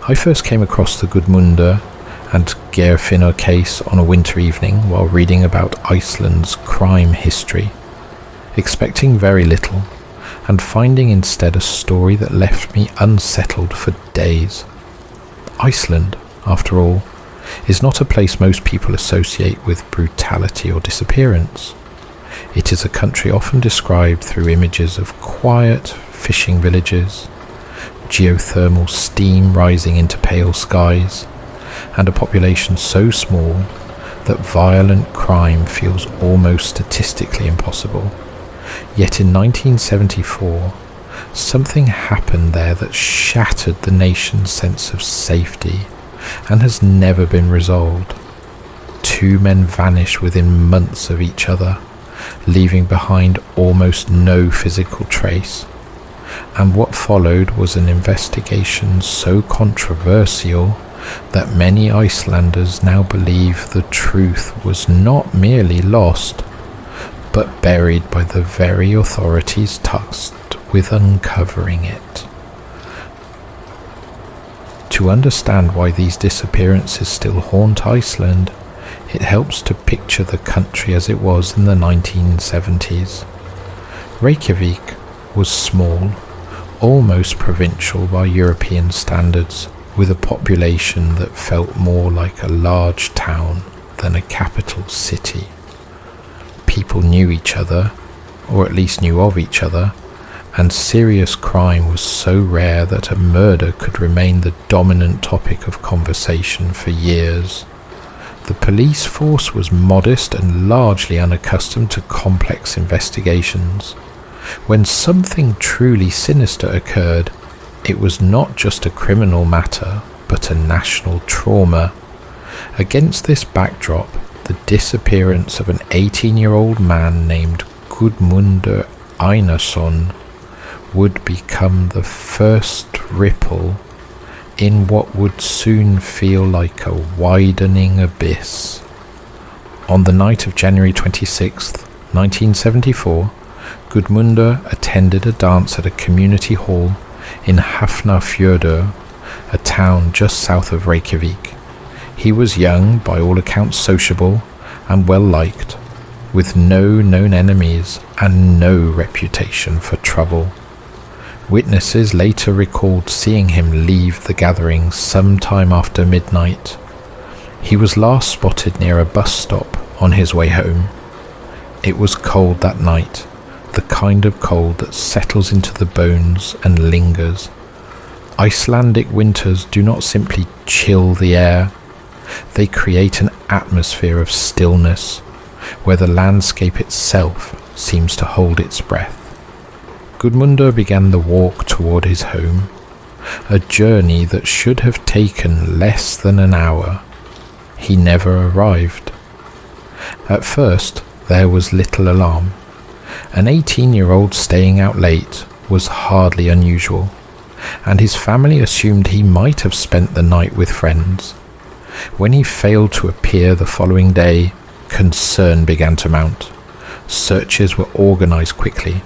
I first came across the Guðmundur and Geirfinnur case on a winter evening while reading about Iceland's crime history, expecting very little and finding instead a story that left me unsettled for days. Iceland, after all, is not a place most people associate with brutality or disappearance. It is a country often described through images of quiet fishing villages, geothermal steam rising into pale skies, and a population so small that violent crime feels almost statistically impossible. Yet in 1974, something happened there that shattered the nation's sense of safety and has never been resolved. 2 men vanished within months of each other, leaving behind almost no physical trace. And what followed was an investigation so controversial that many Icelanders now believe the truth was not merely lost, but buried by the very authorities tasked with uncovering it. To understand why these disappearances still haunt Iceland, it helps to picture the country as it was in the 1970s. Reykjavik was small, almost provincial by European standards, with a population that felt more like a large town than a capital city. People knew each other, or at least knew of each other, and serious crime was so rare that a murder could remain the dominant topic of conversation for years. The police force was modest and largely unaccustomed to complex investigations. When something truly sinister occurred, it was not just a criminal matter, but a national trauma. Against this backdrop, the disappearance of an 18-year-old man named Guðmundur Einarsson would become the first ripple in what would soon feel like a widening abyss. On the night of January 26, 1974, Guðmundur attended a dance at a community hall in Hafnarfjörður, a town just south of Reykjavik. He was young, by all accounts sociable, and well liked, with no known enemies and no reputation for trouble. Witnesses later recalled seeing him leave the gathering sometime after midnight. He was last spotted near a bus stop on his way home. It was cold that night, the kind of cold that settles into the bones and lingers. Icelandic winters do not simply chill the air, they create an atmosphere of stillness, where the landscape itself seems to hold its breath. Guðmundur began the walk toward his home, a journey that should have taken less than an hour. He never arrived. At first, there was little alarm. An 18-year-old staying out late was hardly unusual, and his family assumed he might have spent the night with friends. When he failed to appear the following day, concern began to mount. Searches were organized quickly.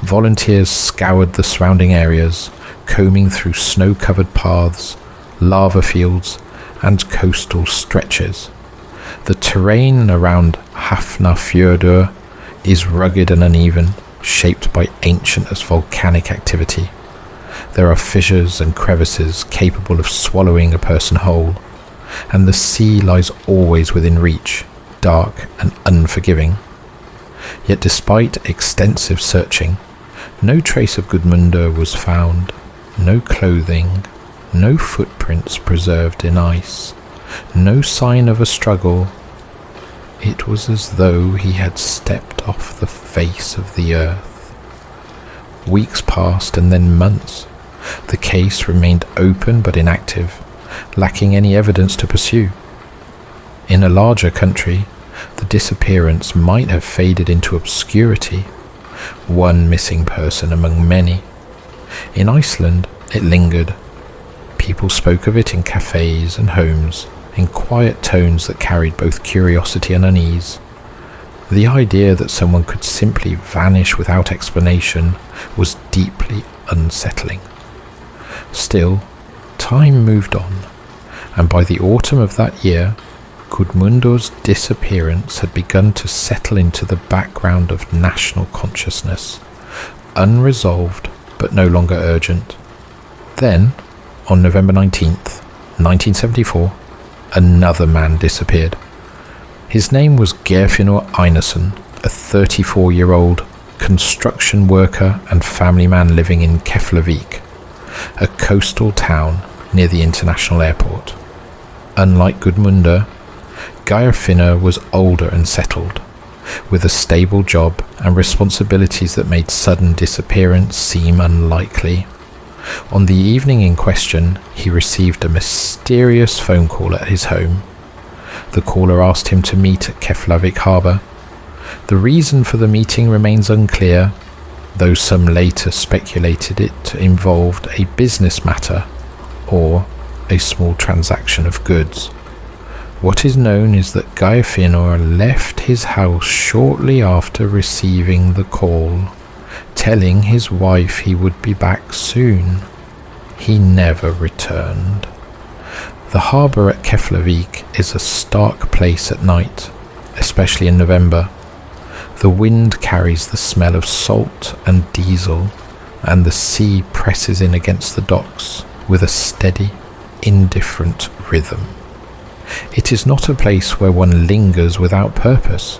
Volunteers scoured the surrounding areas, combing through snow-covered paths, lava fields, and coastal stretches. The terrain around Hafnarfjörður is rugged and uneven, shaped by ancient volcanic activity. There are fissures and crevices capable of swallowing a person whole, and the sea lies always within reach, dark and unforgiving. Yet despite extensive searching, no trace of Guðmundur was found, no clothing, no footprints preserved in ice, no sign of a struggle. It was as though he had stepped off the face of the earth. Weeks passed and then months. The case remained open but inactive, lacking any evidence to pursue. In a larger country, the disappearance might have faded into obscurity, one missing person among many. In Iceland, it lingered. People spoke of it in cafes and homes, in quiet tones that carried both curiosity and unease. The idea that someone could simply vanish without explanation was deeply unsettling. Still, time moved on, and by the autumn of that year, Guðmundur's disappearance had begun to settle into the background of national consciousness, unresolved but no longer urgent. Then, on November 19th, 1974, another man disappeared. His name was Geirfinnur Einarsson, a 34-year-old construction worker and family man living in Keflavik, a coastal town near the international airport. Unlike Guðmundur, Geirfinnur was older and settled, with a stable job and responsibilities that made sudden disappearance seem unlikely. On the evening in question, he received a mysterious phone call at his home. The caller asked him to meet at Keflavik harbour. The reason for the meeting remains unclear, though some later speculated it involved a business matter or a small transaction of goods. What is known is that Geirfinnur left his house shortly after receiving the call, telling his wife he would be back soon. He never returned. The harbour at Keflavik is a stark place at night, especially in November. The wind carries the smell of salt and diesel, and the sea presses in against the docks with a steady, indifferent rhythm. It is not a place where one lingers without purpose.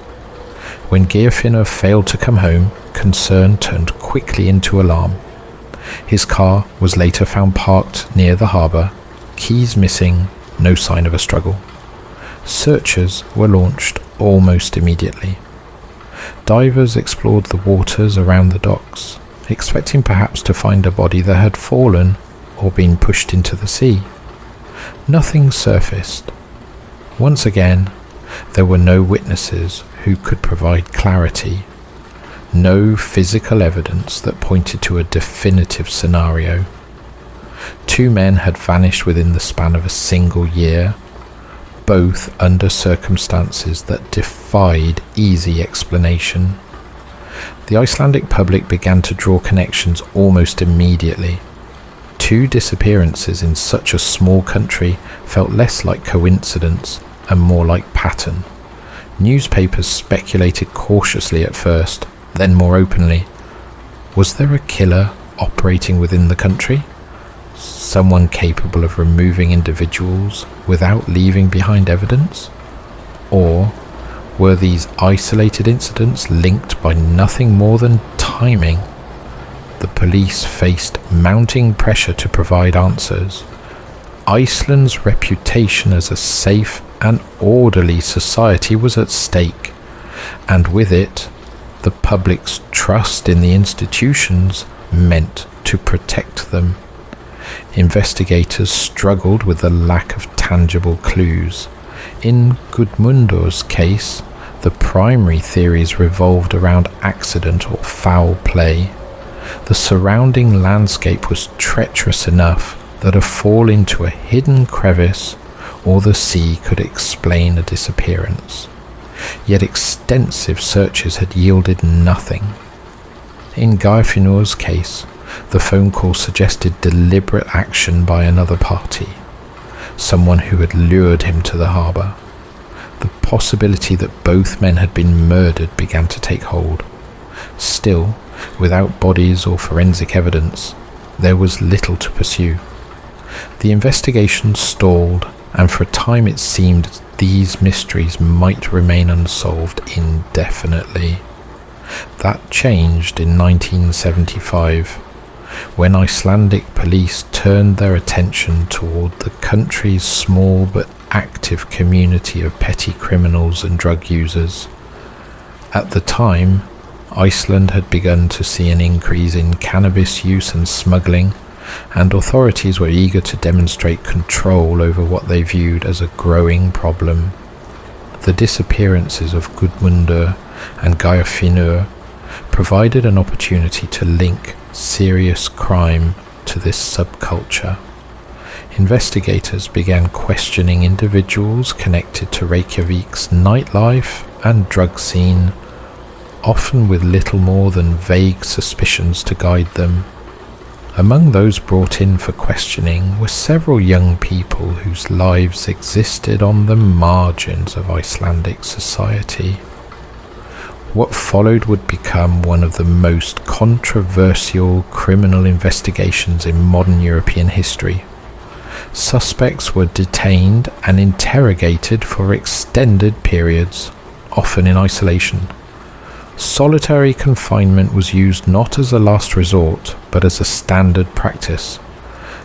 When Geirfinnur failed to come home, concern turned quickly into alarm. His car was later found parked near the harbour, keys missing, no sign of a struggle. Searches were launched almost immediately. Divers explored the waters around the docks, expecting perhaps to find a body that had fallen or been pushed into the sea. Nothing surfaced. Once again, there were no witnesses who could provide clarity, no physical evidence that pointed to a definitive scenario. Two men had vanished within the span of a single year, both under circumstances that defied easy explanation. The Icelandic public began to draw connections almost immediately. Two disappearances in such a small country felt less like coincidence and more like pattern. Newspapers speculated cautiously at first, then more openly. Was there a killer operating within the country? Someone capable of removing individuals without leaving behind evidence? Or were these isolated incidents linked by nothing more than timing? The police faced mounting pressure to provide answers. Iceland's reputation as a safe and orderly society was at stake, and with it, the public's trust in the institutions meant to protect them. Investigators struggled with the lack of tangible clues. In Guðmundur's case, the primary theories revolved around accident or foul play. The surrounding landscape was treacherous enough that a fall into a hidden crevice or the sea could explain a disappearance. Yet extensive searches had yielded nothing. In Geirfinnur's case, the phone call suggested deliberate action by another party, someone who had lured him to the harbour. The possibility that both men had been murdered began to take hold. Still, without bodies or forensic evidence, there was little to pursue. The investigation stalled, and for a time it seemed these mysteries might remain unsolved indefinitely. That changed in 1975, when Icelandic police turned their attention toward the country's small but active community of petty criminals and drug users. At the time, Iceland had begun to see an increase in cannabis use and smuggling, and authorities were eager to demonstrate control over what they viewed as a growing problem. The disappearances of Guðmundur and Geirfinnur provided an opportunity to link serious crime to this subculture. Investigators began questioning individuals connected to Reykjavik's nightlife and drug scene, often with little more than vague suspicions to guide them. Among those brought in for questioning were several young people whose lives existed on the margins of Icelandic society. What followed would become one of the most controversial criminal investigations in modern European history. Suspects were detained and interrogated for extended periods, often in isolation. Solitary confinement was used not as a last resort, but as a standard practice.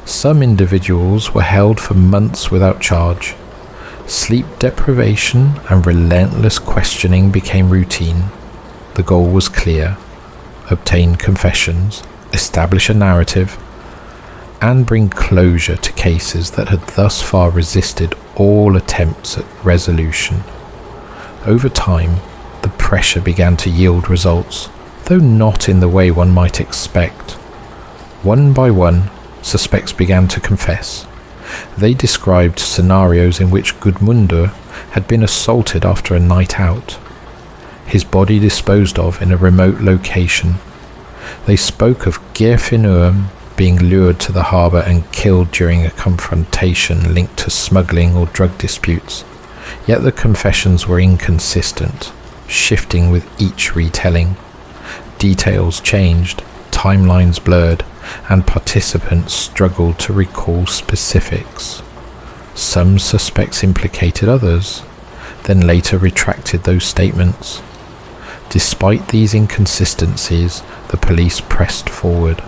Some individuals were held for months without charge. Sleep deprivation and relentless questioning became routine. The goal was clear: obtain confessions, establish a narrative, and bring closure to cases that had thus far resisted all attempts at resolution. Over time, the pressure began to yield results, though not in the way one might expect. One by one, suspects began to confess. They described scenarios in which Guðmundur had been assaulted after a night out, his body disposed of in a remote location. They spoke of Geirfinnur being lured to the harbour and killed during a confrontation linked to smuggling or drug disputes, yet the confessions were inconsistent, shifting with each retelling. Details changed, timelines blurred, and participants struggled to recall specifics. Some suspects implicated others, then later retracted those statements. Despite these inconsistencies, the police pressed forward,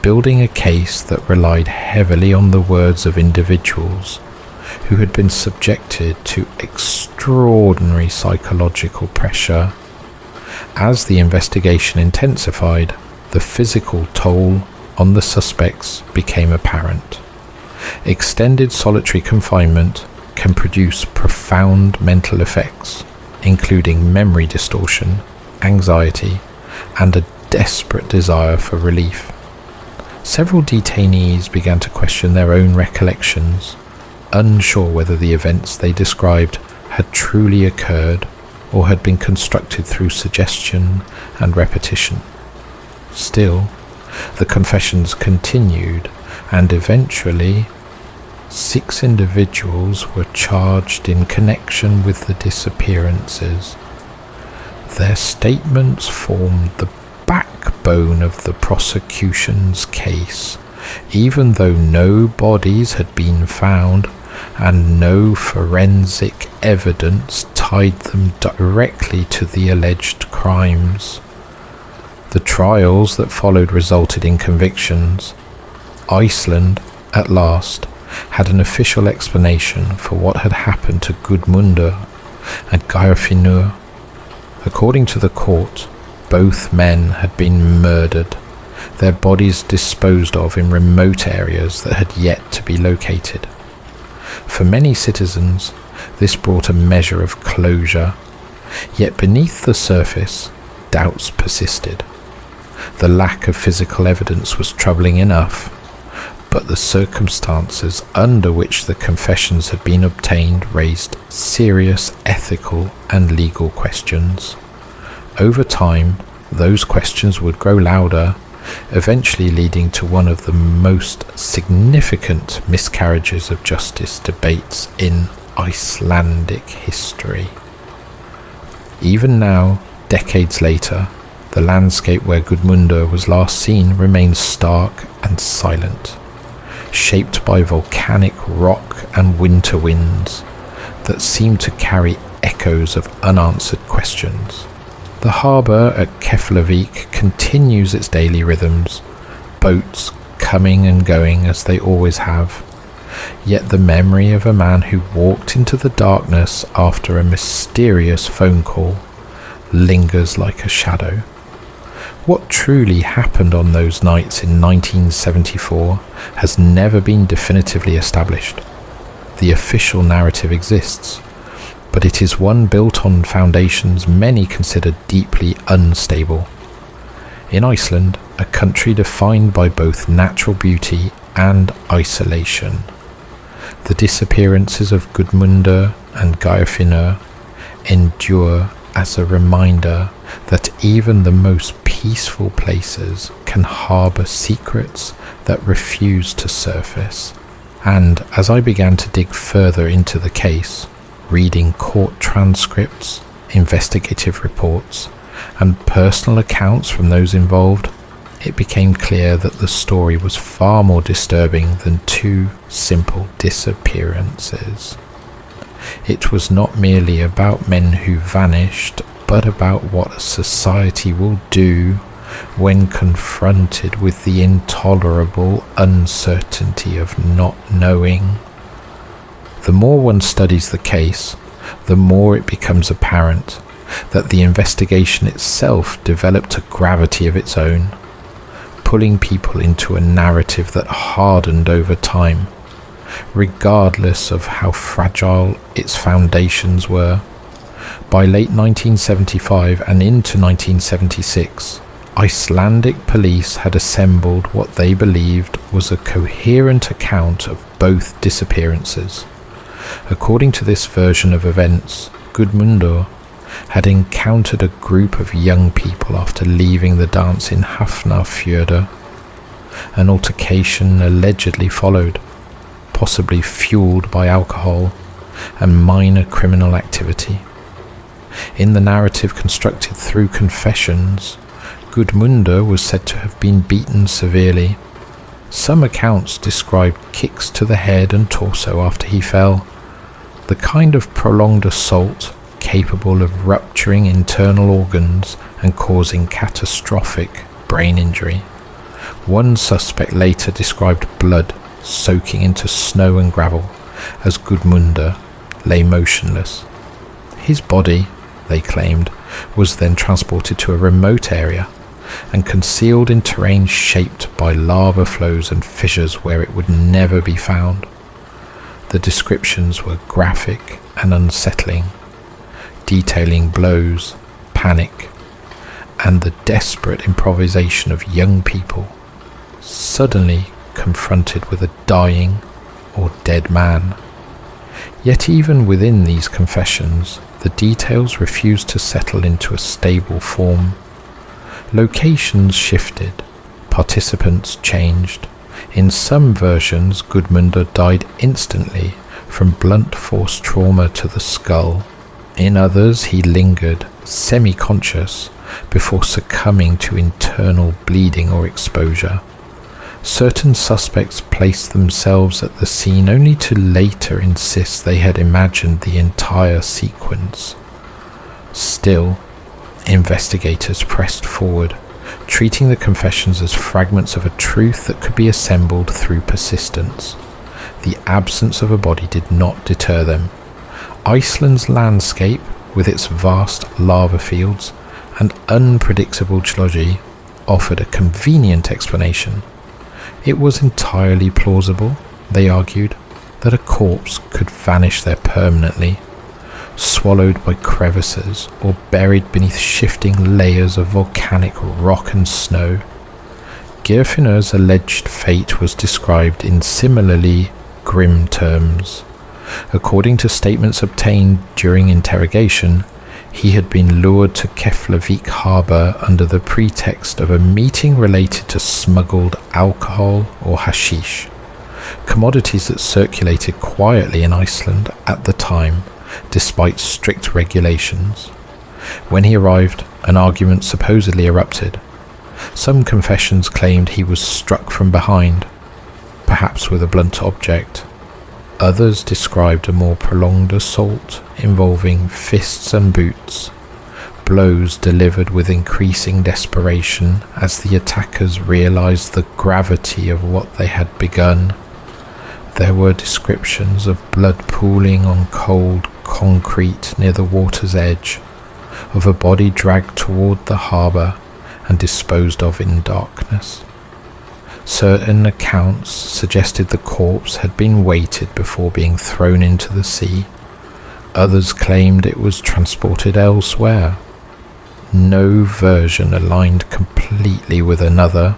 building a case that relied heavily on the words of individuals who had been subjected to extraordinary psychological pressure. As the investigation intensified, the physical toll on the suspects became apparent. Extended solitary confinement can produce profound mental effects, including memory distortion, anxiety, and a desperate desire for relief. Several detainees began to question their own recollections, unsure whether the events they described had truly occurred or had been constructed through suggestion and repetition. Still, the confessions continued, and eventually 6 individuals were charged in connection with the disappearances. Their statements formed the backbone of the prosecution's case, even though no bodies had been found and no forensic evidence tied them directly to the alleged crimes. The trials that followed resulted in convictions. Iceland, at last, had an official explanation for what had happened to Guðmundur and Geirfinnur. According to the court, both men had been murdered, their bodies disposed of in remote areas that had yet to be located. For many citizens, this brought a measure of closure, yet beneath the surface, doubts persisted. The lack of physical evidence was troubling enough, but the circumstances under which the confessions had been obtained raised serious ethical and legal questions. Over time, those questions would grow louder, eventually leading to one of the most significant miscarriages of justice debates in Icelandic history. Even now, decades later, the landscape where Guðmundur was last seen remains stark and silent, shaped by volcanic rock and winter winds that seem to carry echoes of unanswered questions. The harbour at Keflavik continues its daily rhythms, boats coming and going as they always have, yet the memory of a man who walked into the darkness after a mysterious phone call lingers like a shadow. What truly happened on those nights in 1974 has never been definitively established. The official narrative exists, but it is one built on foundations many consider deeply unstable. In Iceland, a country defined by both natural beauty and isolation, the disappearances of Guðmundur and Geirfinnur endure as a reminder that even the most peaceful places can harbour secrets that refuse to surface. And as I began to dig further into the case, reading court transcripts, investigative reports, and personal accounts from those involved, it became clear that the story was far more disturbing than two simple disappearances. It was not merely about men who vanished, but about what a society will do when confronted with the intolerable uncertainty of not knowing. The more one studies the case, the more it becomes apparent that the investigation itself developed a gravity of its own, pulling people into a narrative that hardened over time, regardless of how fragile its foundations were. By late 1975 and into 1976, Icelandic police had assembled what they believed was a coherent account of both disappearances. According to this version of events, Guðmundur had encountered a group of young people after leaving the dance in Hafnarfjörður. An altercation allegedly followed, possibly fueled by alcohol and minor criminal activity. In the narrative constructed through confessions, Guðmundur was said to have been beaten severely. Some accounts described kicks to the head and torso after he fell, the kind of prolonged assault capable of rupturing internal organs and causing catastrophic brain injury. One suspect later described blood soaking into snow and gravel as Guðmundur lay motionless. His body, they claimed, was then transported to a remote area and concealed in terrain shaped by lava flows and fissures where it would never be found. The descriptions were graphic and unsettling, detailing blows, panic, and the desperate improvisation of young people suddenly confronted with a dying or dead man. Yet even within these confessions, the details refused to settle into a stable form. Locations shifted, participants changed. In some versions, Guðmundur died instantly from blunt force trauma to the skull. In others, he lingered, semi-conscious, before succumbing to internal bleeding or exposure. Certain suspects placed themselves at the scene only to later insist they had imagined the entire sequence. Still, investigators pressed forward, treating the confessions as fragments of a truth that could be assembled through persistence. The absence of a body did not deter them. Iceland's landscape, with its vast lava fields and unpredictable geology, offered a convenient explanation. It was entirely plausible, they argued, that a corpse could vanish there permanently, swallowed by crevices or buried beneath shifting layers of volcanic rock and snow. Geirfinnur's alleged fate was described in similarly grim terms. According to statements obtained during interrogation, he had been lured to Keflavik harbour under the pretext of a meeting related to smuggled alcohol or hashish, commodities that circulated quietly in Iceland at the time, despite strict regulations. When he arrived, an argument supposedly erupted. Some confessions claimed he was struck from behind, perhaps with a blunt object. Others described a more prolonged assault involving fists and boots, blows delivered with increasing desperation as the attackers realized the gravity of what they had begun. There were descriptions of blood pooling on cold concrete near the water's edge, of a body dragged toward the harbour and disposed of in darkness. Certain accounts suggested the corpse had been weighted before being thrown into the sea. Others claimed it was transported elsewhere. No version aligned completely with another,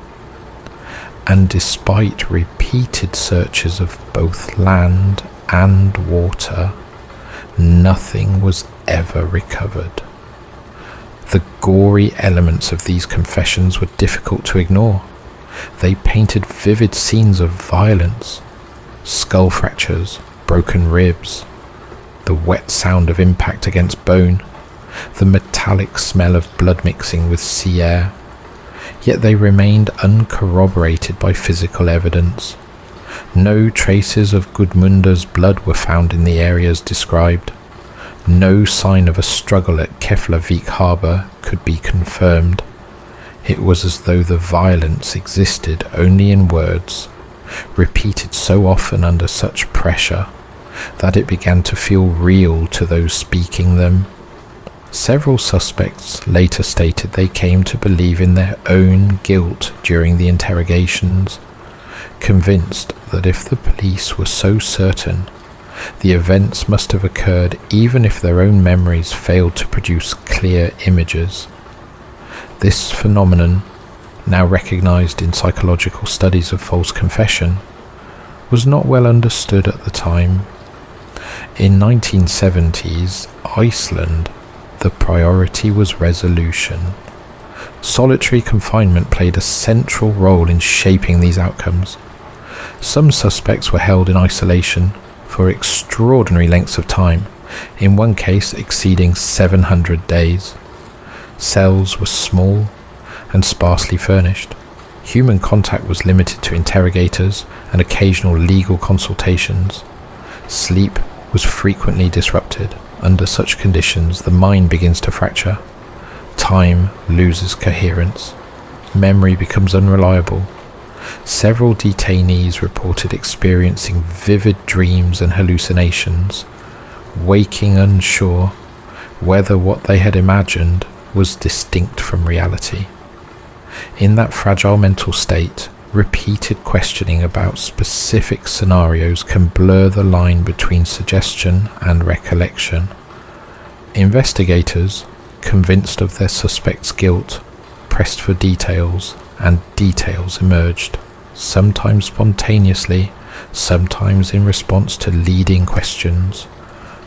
and despite repeated searches of both land and water, nothing was ever recovered. The gory elements of these confessions were difficult to ignore. They painted vivid scenes of violence, skull fractures, broken ribs, the wet sound of impact against bone, the metallic smell of blood mixing with sea air. Yet they remained uncorroborated by physical evidence. No traces of Guðmundur's blood were found in the areas described. No sign of a struggle at Keflavik harbour could be confirmed. It was as though the violence existed only in words, repeated so often under such pressure that it began to feel real to those speaking them. Several suspects later stated they came to believe in their own guilt during the interrogations, convinced that if the police were so certain, the events must have occurred even if their own memories failed to produce clear images. This phenomenon, now recognized in psychological studies of false confession, was not well understood at the time. In 1970s Iceland, the priority was resolution. Solitary confinement played a central role in shaping these outcomes. Some suspects were held in isolation for extraordinary lengths of time, in one case exceeding 700 days. Cells were small and sparsely furnished. Human contact was limited to interrogators and occasional legal consultations. Sleep was frequently disrupted. Under such conditions, the mind begins to fracture. Time loses coherence. Memory becomes unreliable. Several detainees reported experiencing vivid dreams and hallucinations, waking unsure whether what they had imagined was distinct from reality. In that fragile mental state, repeated questioning about specific scenarios can blur the line between suggestion and recollection. Investigators, convinced of their suspect's guilt, pressed for details, and details emerged, sometimes spontaneously, sometimes in response to leading questions.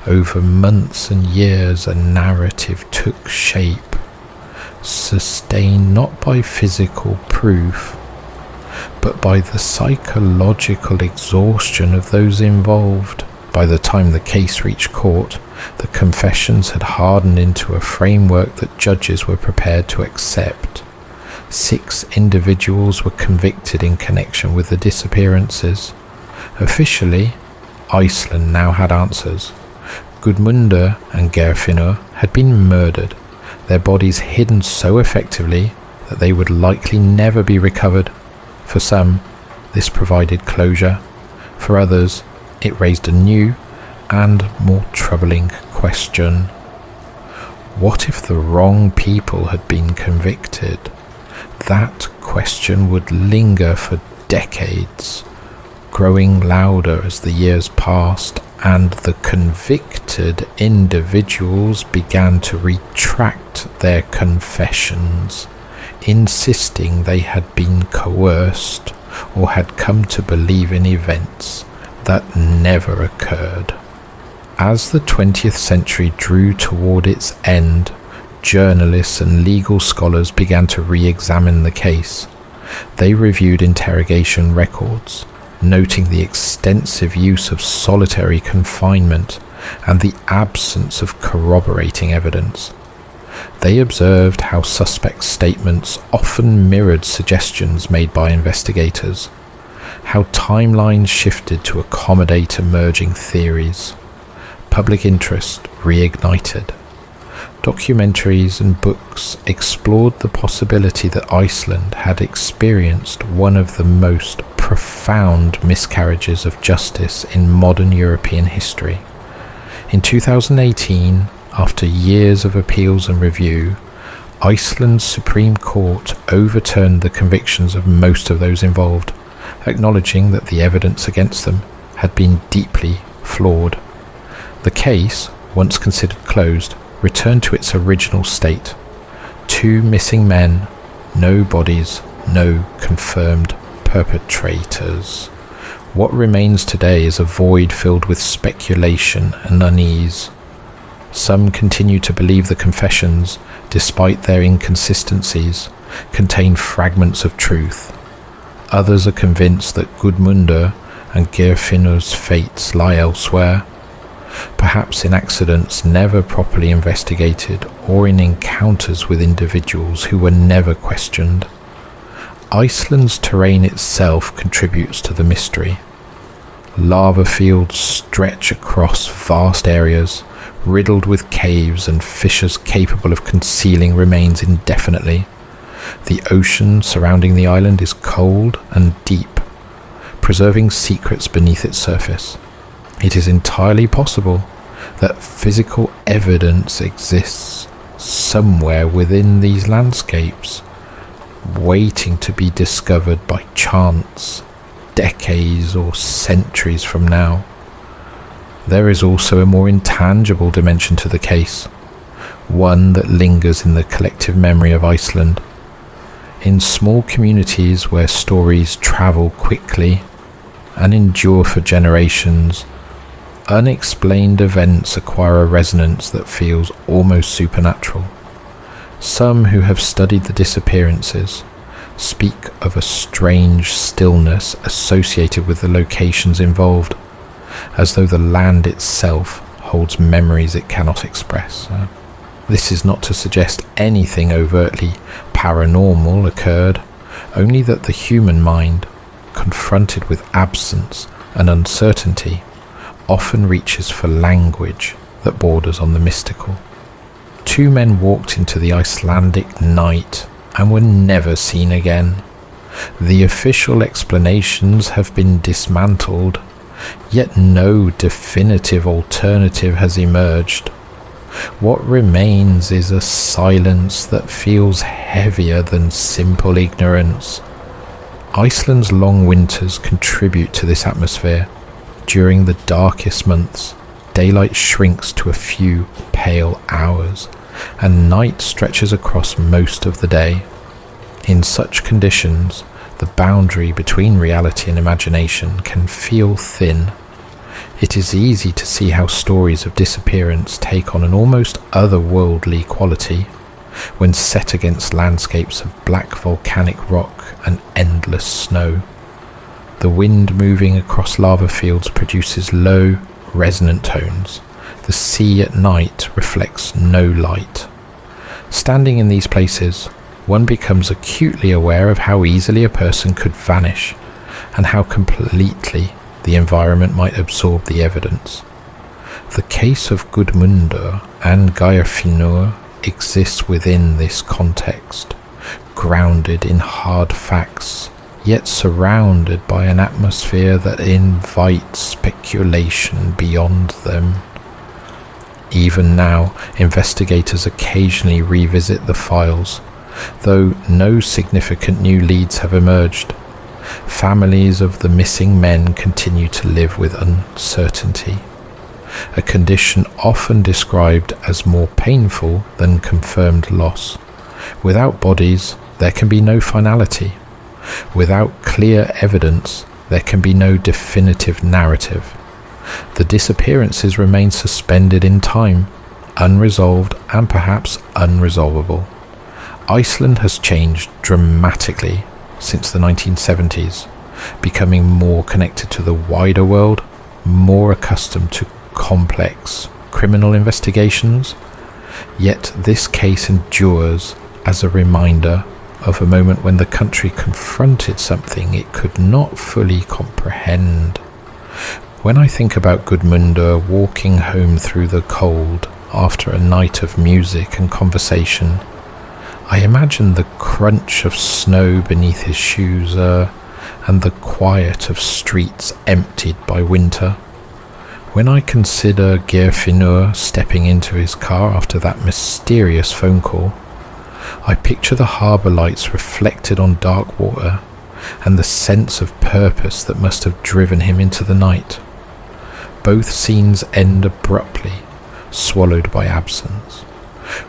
Over months and years, a narrative took shape, sustained not by physical proof, but by the psychological exhaustion of those involved. By the time the case reached court, the confessions had hardened into a framework that judges were prepared to accept. 6 individuals were convicted in connection with the disappearances. Officially, Iceland now had answers. Guðmundur and Geirfinnur had been murdered, their bodies hidden so effectively that they would likely never be recovered. For some, this provided closure. For others, it raised a new and more troubling question. What if the wrong people had been convicted? That question would linger for decades, growing louder as the years passed and the convicted individuals began to retract their confessions, insisting they had been coerced or had come to believe in events that never occurred. As the 20th century drew toward its end, journalists and legal scholars began to re-examine the case. They reviewed interrogation records, noting the extensive use of solitary confinement and the absence of corroborating evidence. They observed how suspects' statements often mirrored suggestions made by investigators, how timelines shifted to accommodate emerging theories. Public interest reignited. Documentaries and books explored the possibility that Iceland had experienced one of the most profound miscarriages of justice in modern European history. In 2018, after years of appeals and review, Iceland's Supreme Court overturned the convictions of most of those involved, acknowledging that the evidence against them had been deeply flawed. The case, once considered closed, returned to its original state. 2 missing men, no bodies, no confirmed perpetrators. What remains today is a void filled with speculation and unease. Some continue to believe the confessions, despite their inconsistencies, contain fragments of truth. Others are convinced that Guðmundur and Geirfinnur's fates lie elsewhere, perhaps in accidents never properly investigated or in encounters with individuals who were never questioned. Iceland's terrain itself contributes to the mystery. Lava fields stretch across vast areas, riddled with caves and fissures capable of concealing remains indefinitely. The ocean surrounding the island is cold and deep, preserving secrets beneath its surface. It is entirely possible that physical evidence exists somewhere within these landscapes, waiting to be discovered by chance, decades or centuries from now. There is also a more intangible dimension to the case, one that lingers in the collective memory of Iceland. In small communities where stories travel quickly and endure for generations, unexplained events acquire a resonance that feels almost supernatural. Some who have studied the disappearances speak of a strange stillness associated with the locations involved, as though the land itself holds memories it cannot express. This is not to suggest anything overtly paranormal occurred, only that the human mind, confronted with absence and uncertainty, often reaches for language that borders on the mystical. Two men walked into the Icelandic night and were never seen again. The official explanations have been dismantled, yet no definitive alternative has emerged. What remains is a silence that feels heavier than simple ignorance. Iceland's long winters contribute to this atmosphere. During the darkest months, daylight shrinks to a few pale hours, and night stretches across most of the day. In such conditions, the boundary between reality and imagination can feel thin. It is easy to see how stories of disappearance take on an almost otherworldly quality when set against landscapes of black volcanic rock and endless snow. The wind moving across lava fields produces low, resonant tones. The sea at night reflects no light. Standing in these places, one becomes acutely aware of how easily a person could vanish and how completely the environment might absorb the evidence. The case of Guðmundur and Geirfinnur exists within this context, grounded in hard facts, yet surrounded by an atmosphere that invites speculation beyond them. Even now, investigators occasionally revisit the files, though no significant new leads have emerged. Families of the missing men continue to live with uncertainty, a condition often described as more painful than confirmed loss. Without bodies, there can be no finality. Without clear evidence, there can be no definitive narrative. The disappearances remain suspended in time, unresolved and perhaps unresolvable. Iceland has changed dramatically since the 1970s, becoming more connected to the wider world, more accustomed to complex criminal investigations. Yet this case endures as a reminder of a moment when the country confronted something it could not fully comprehend. When I think about Guðmundur walking home through the cold after a night of music and conversation, I imagine the crunch of snow beneath his shoes and the quiet of streets emptied by winter. When I consider Geirfinnur stepping into his car after that mysterious phone call, I picture the harbour lights reflected on dark water and the sense of purpose that must have driven him into the night. Both scenes end abruptly, swallowed by absence.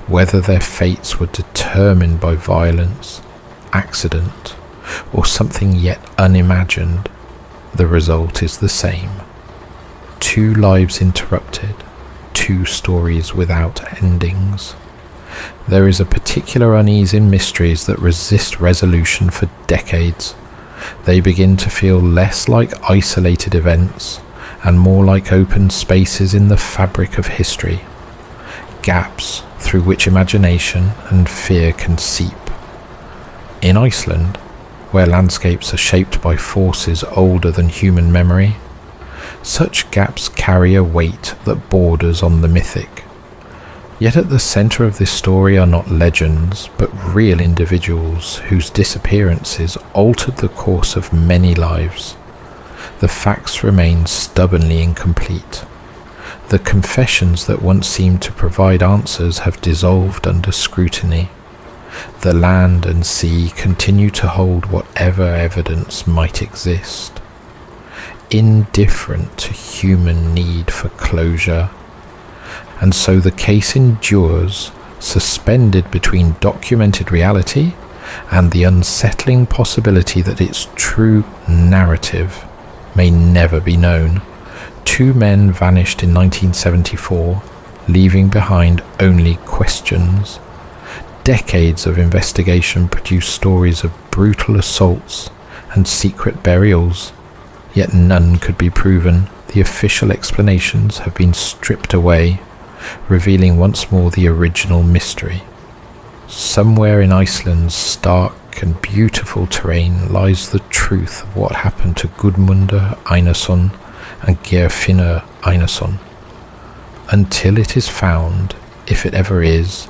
Whether their fates were determined by violence, accident, or something yet unimagined, the result is the same. Two lives interrupted, two stories without endings. There is a particular unease in mysteries that resist resolution for decades. They begin to feel less like isolated events and more like open spaces in the fabric of history, gaps through which imagination and fear can seep. In Iceland, where landscapes are shaped by forces older than human memory, such gaps carry a weight that borders on the mythic. Yet at the centre of this story are not legends, but real individuals whose disappearances altered the course of many lives. The facts remain stubbornly incomplete. The confessions that once seemed to provide answers have dissolved under scrutiny. The land and sea continue to hold whatever evidence might exist, indifferent to human need for closure. And so the case endures, suspended between documented reality and the unsettling possibility that its true narrative may never be known. Two men vanished in 1974, leaving behind only questions. Decades of investigation produced stories of brutal assaults and secret burials, yet none could be proven. The official explanations have been stripped away, revealing once more the original mystery. Somewhere in Iceland's stark and beautiful terrain lies the truth of what happened to Guðmundur Einarsson and Geirfinnur Einarsson. Until it is found, if it ever is,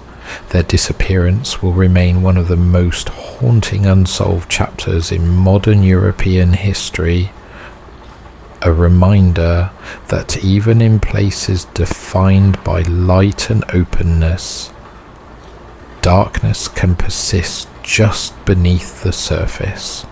their disappearance will remain one of the most haunting unsolved chapters in modern European history. A reminder that even in places defined by light and openness, darkness can persist just beneath the surface.